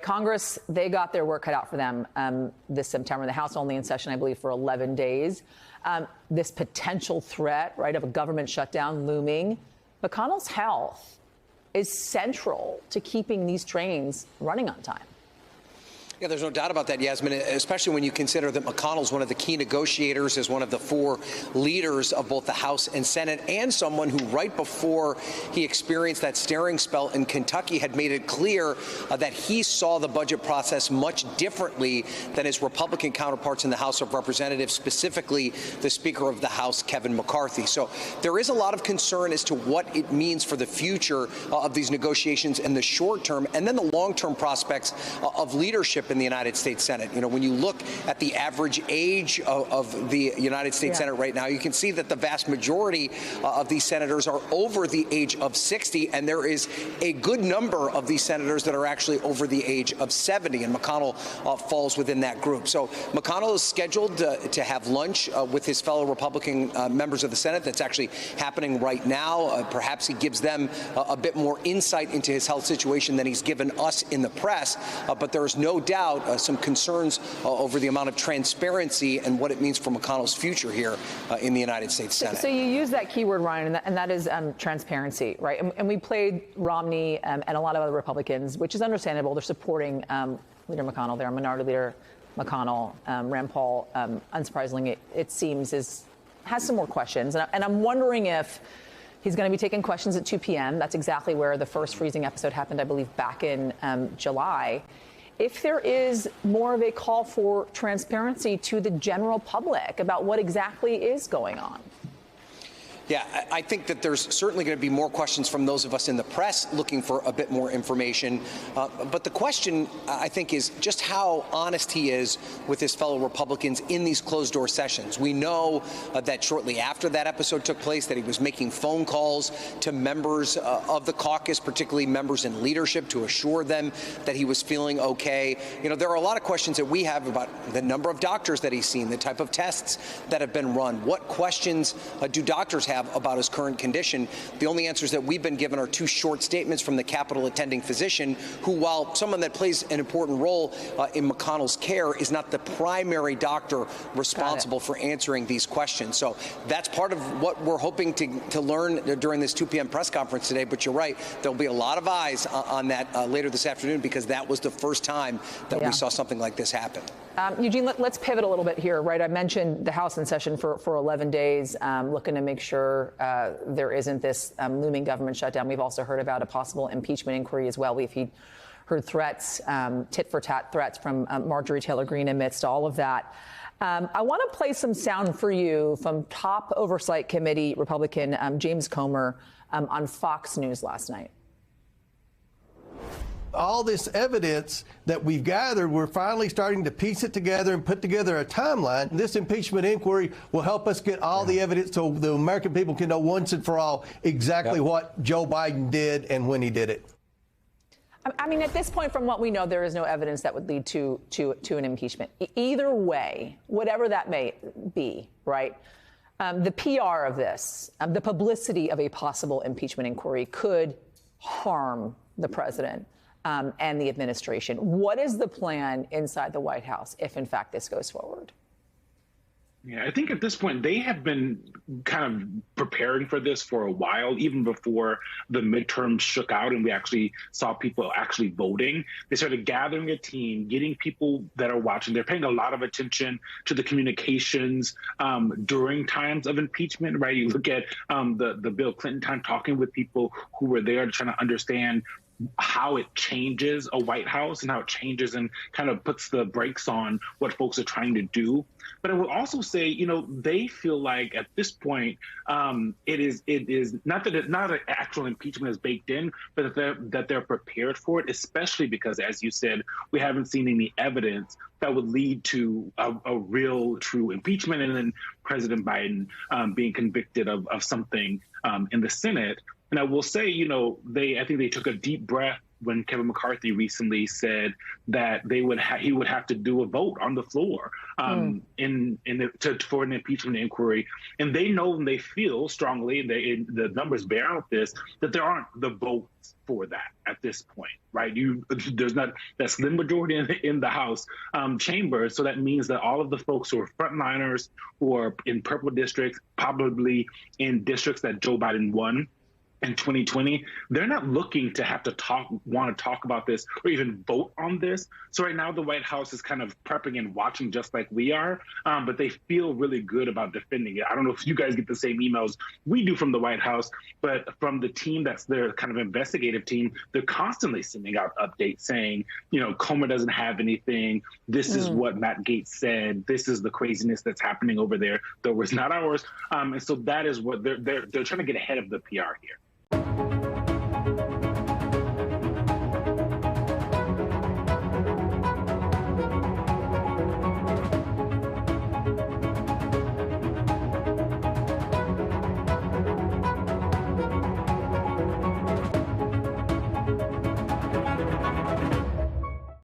Congress, they got their work cut out for them this September. The House only in session, I believe, for 11 days. This potential threat, right, of a government shutdown looming. McConnell's health is central to keeping these trains running on time. Yeah, there's no doubt about that, Yasmin, especially when you consider that McConnell's one of the key negotiators, is one of the four leaders of both the House and Senate, and someone who right before he experienced that staring spell in Kentucky had made it clear that he saw the budget process much differently than his Republican counterparts in the House of Representatives, specifically the Speaker of the House, Kevin McCarthy. So there is a lot of concern as to what it means for the future of these negotiations in the short term, and then the long-term prospects of leadership in the United States Senate. You know, when you look at the average age of the United States Senate right now, you can see that the vast majority of these senators are over the age of 60, and there is a good number of these senators that are actually over the age of 70, and McConnell falls within that group. So McConnell is scheduled to have lunch with his fellow Republican members of the Senate. That's actually happening right now. Perhaps he gives them a bit more insight into his health situation than he's given us in the press, but there is no doubt some concerns over the amount of transparency and what it means for McConnell's future here in the United States Senate. So you use that keyword, Ryan, and that is transparency, right? And we played Romney and a lot of other Republicans, which is understandable. They're supporting Leader McConnell there, Minority Leader McConnell. Rand Paul, unsurprisingly, it seems, has some more questions. And I'm wondering if he's going to be taking questions at 2 p.m. That's exactly where the first freezing episode happened, I believe, back in July. If there is more of a call for transparency to the general public about what exactly is going on. Yeah, I think that there's certainly going to be more questions from those of us in the press looking for a bit more information. But the question, I think, is just how honest he is with his fellow Republicans in these closed-door sessions. We know that shortly after that episode took place that he was making phone calls to members of the caucus, particularly members in leadership, to assure them that he was feeling okay. You know, there are a lot of questions that we have about the number of doctors that he's seen, the type of tests that have been run. What questions do doctors have about his current condition? The only answers that we've been given are two short statements from the Capitol attending physician, who, while someone that plays an important role in McConnell's care, is not the primary doctor responsible for answering these questions. So that's part of what we're hoping to learn during this 2 p.m. press conference today. But you're right, there'll be a lot of eyes on that later this afternoon, because that was the first time that we saw something like this happen. Eugene, let's pivot a little bit here, right? I mentioned the House in session for 11 days, looking to make sure there isn't this looming government shutdown. We've also heard about a possible impeachment inquiry as well. We've heard threats, tit-for-tat threats from Marjorie Taylor Greene amidst all of that. I want to play some sound for you from top Oversight Committee Republican James Comer on Fox News last night. All this evidence that we've gathered, we're finally starting to piece it together and put together a timeline. This impeachment inquiry will help us get all the evidence so the American people can know once and for all exactly what Joe Biden did and when he did it. I mean, at this point, from what we know, there is no evidence that would lead to an impeachment. Either way, whatever that may be, right? The PR of this, the publicity of a possible impeachment inquiry could harm the president and the administration. What is the plan inside the White House if, in fact, this goes forward? Yeah, I think at this point, they have been kind of preparing for this for a while, even before the midterms shook out and we actually saw people actually voting. They started gathering a team, getting people that are watching. They're paying a lot of attention to the communications during times of impeachment, right? You look at the Bill Clinton time, talking with people who were there trying to understand how it changes a White House and how it changes and kind of puts the brakes on what folks are trying to do. But I will also say, you know, they feel like at this point, it is not that not an actual impeachment is baked in, but that they're prepared for it, especially because, as you said, we haven't seen any evidence that would lead to a real, true impeachment, and then President Biden being convicted of something in the Senate. And I will say, you know, I think they took a deep breath when Kevin McCarthy recently said that he would have to do a vote on the floor for an impeachment inquiry, and they know and they feel strongly, the numbers bear out this, that there aren't the votes for that at this point, right? There's not that slim majority in the House chamber, so that means that all of the folks who are frontliners, who are in purple districts, probably in districts that Joe Biden won in 2020, they're not looking to have to want to talk about this or even vote on this. So right now the White House is kind of prepping and watching just like we are, but they feel really good about defending it. I don't know if you guys get the same emails we do from the White House, but from the team that's their kind of investigative team, they're constantly sending out updates saying, Comer doesn't have anything. This is what Matt Gaetz said. This is the craziness that's happening over there. Though it's not ours. And so that is what they're trying to get ahead of the PR here.